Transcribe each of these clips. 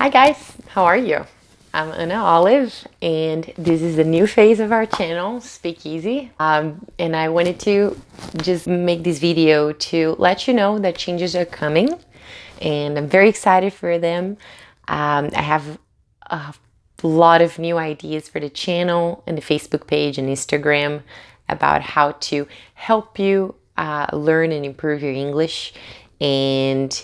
Hi guys, how are you? I'm Anna Olive, and this is the new phase of our channel, Speakeasy. And I wanted to just make this video to let you know that changes are coming, and I'm very excited for them. I have a lot of new ideas for the channel and the Facebook page and Instagram about how to help you learn and improve your English. And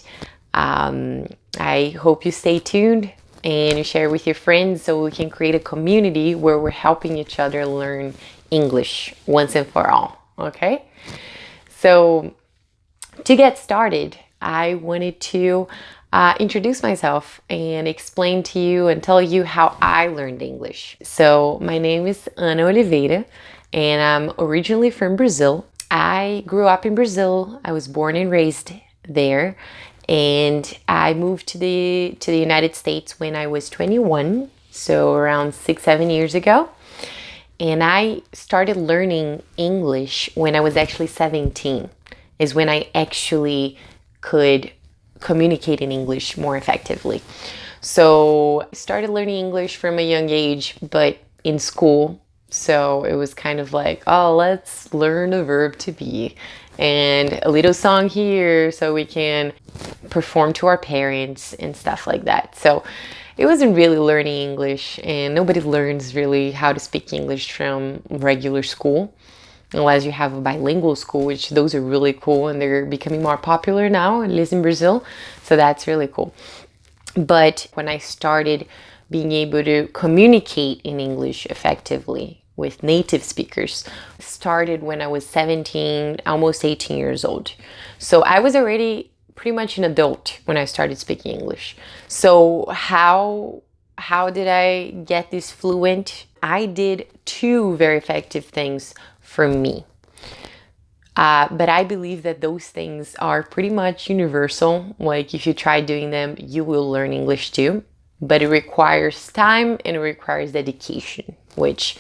I hope you stay tuned and you share with your friends so we can create a community where we're helping each other learn English once and for all. Okay? So, to get started, I wanted to introduce myself and explain to you and tell you how I learned English. So, my name is Ana Oliveira, and I'm originally from Brazil. I grew up in Brazil. I was born and raised there, and I moved to the United States when I was 21, so around 6-7 years ago. And I started learning English when I was actually 17, is when I actually could communicate in English more effectively. So I started learning English from a young age, but in school. So it was kind of like, oh, let's learn a verb to be and a little song here so we can perform to our parents and stuff like that. So it wasn't really learning English, and nobody learns really how to speak English from regular school unless you have a bilingual school, which those are really cool and they're becoming more popular now, at least in Brazil. So that's really cool. But when I started being able to communicate in English effectively with native speakers started when I was 17, almost 18 years old. So I was already pretty much an adult when I started speaking English. So how did I get this fluent? I did two very effective things for me. But I believe that those things are pretty much universal. Like if you try doing them, you will learn English too. But it requires time and it requires dedication, which,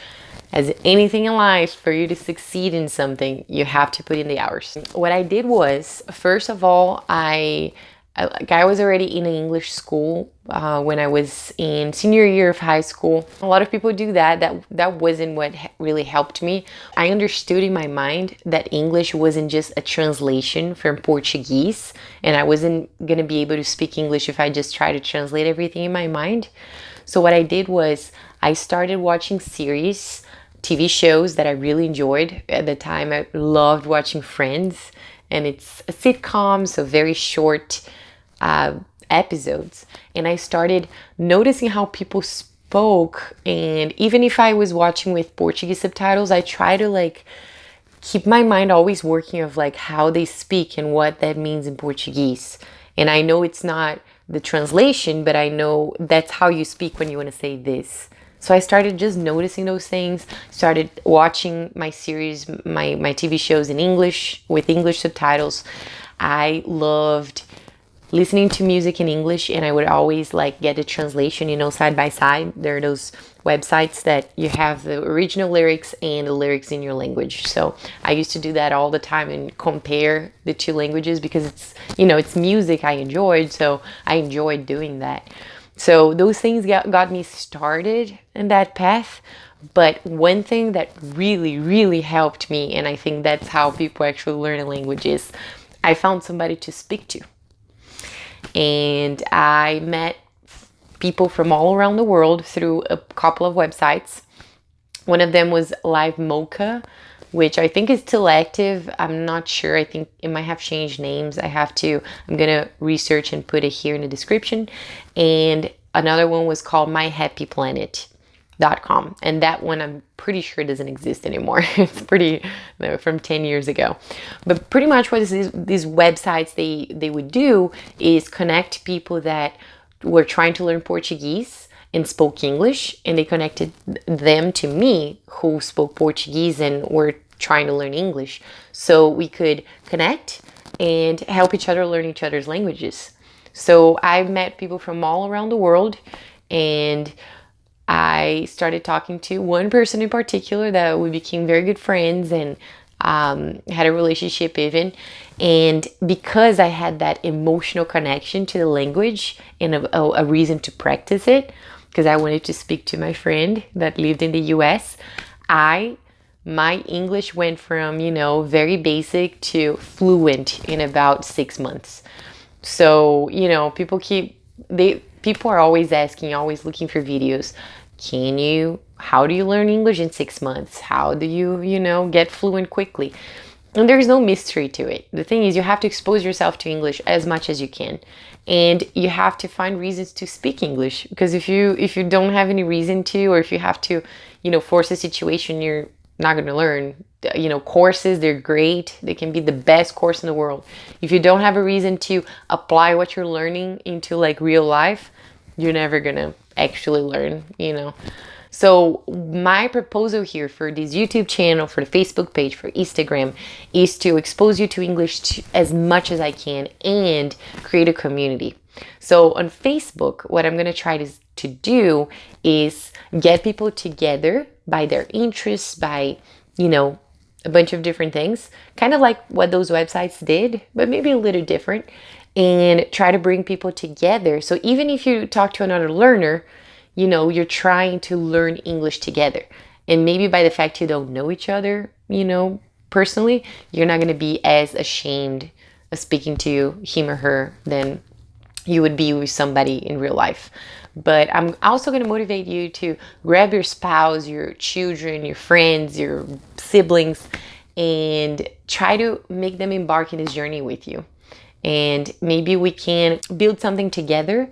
as anything in life, for you to succeed in something, you have to put in the hours. What I did was, first of all, I was already in an English school when I was in senior year of high school. A lot of people do that. That wasn't what really helped me. I understood in my mind that English wasn't just a translation from Portuguese, and I wasn't going to be able to speak English if I just tried to translate everything in my mind. So what I did was I started watching series, TV shows that I really enjoyed. At the time, I loved watching Friends, and it's a sitcom, so very short episodes. And I started noticing how people spoke, and even if I was watching with Portuguese subtitles, I try to keep my mind always working of how they speak and what that means in Portuguese. And I know it's not the translation, but I know that's how you speak when you want to say this. So I started just noticing those things, started watching my series, my TV shows in English with English subtitles. I loved listening to music in English, and I would always get a translation, side by side. There are those websites that you have the original lyrics and the lyrics in your language. So I used to do that all the time and compare the two languages because it's music I enjoyed, so I enjoyed doing that. So those things got me started in that path. But one thing that really, really helped me, and I think that's how people actually learn a language, is I found somebody to speak to. And I met people from all around the world through a couple of websites. One of them was Live Mocha, which I think is still active. I'm not sure. I think it might have changed names. I'm going to research and put it here in the description. And another one was called myhappyplanet.com. And that one I'm pretty sure doesn't exist anymore. It's from 10 years ago. But pretty much what these websites they would do is connect people that were trying to learn Portuguese and spoke English, and they connected them to me who spoke Portuguese and were trying to learn English, so we could connect and help each other learn each other's languages. So I met people from all around the world, and I started talking to one person in particular that we became very good friends, and had a relationship even. And because I had that emotional connection to the language and a reason to practice it, because I wanted to speak to my friend that lived in the US, my English went from, very basic to fluent in about 6 months. So, people are always asking, always looking for videos. How do you learn English in 6 months? How do you, get fluent quickly? And there's no mystery to it. The thing is, you have to expose yourself to English as much as you can. And you have to find reasons to speak English, because if you don't have any reason to, or if you have to, force a situation, you're not going to learn. Courses, they're great. They can be the best course in the world. If you don't have a reason to apply what you're learning into like real life, you're never going to actually learn. So my proposal here for this YouTube channel, for the Facebook page, for Instagram, is to expose you to English as much as I can and create a community. So on Facebook, what I'm going to try to do is get people together by their interests, by, a bunch of different things, kind of like what those websites did, but maybe a little different, and try to bring people together. So even if you talk to another learner, you're trying to learn English together. And maybe by the fact you don't know each other, personally, you're not going to be as ashamed of speaking to him or her than you would be with somebody in real life. But I'm also going to motivate you to grab your spouse, your children, your friends, your siblings, and try to make them embark in this journey with you. And maybe we can build something together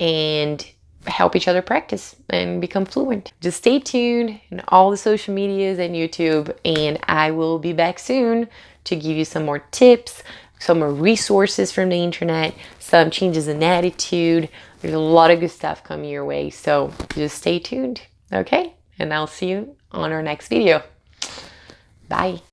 and help each other practice and become fluent. Just stay tuned in all the social medias and YouTube, and I will be back soon to give you some more tips, some more resources from the internet, some changes in attitude. There's a lot of good stuff coming your way, so just stay tuned, okay? And I'll see you on our next video. Bye.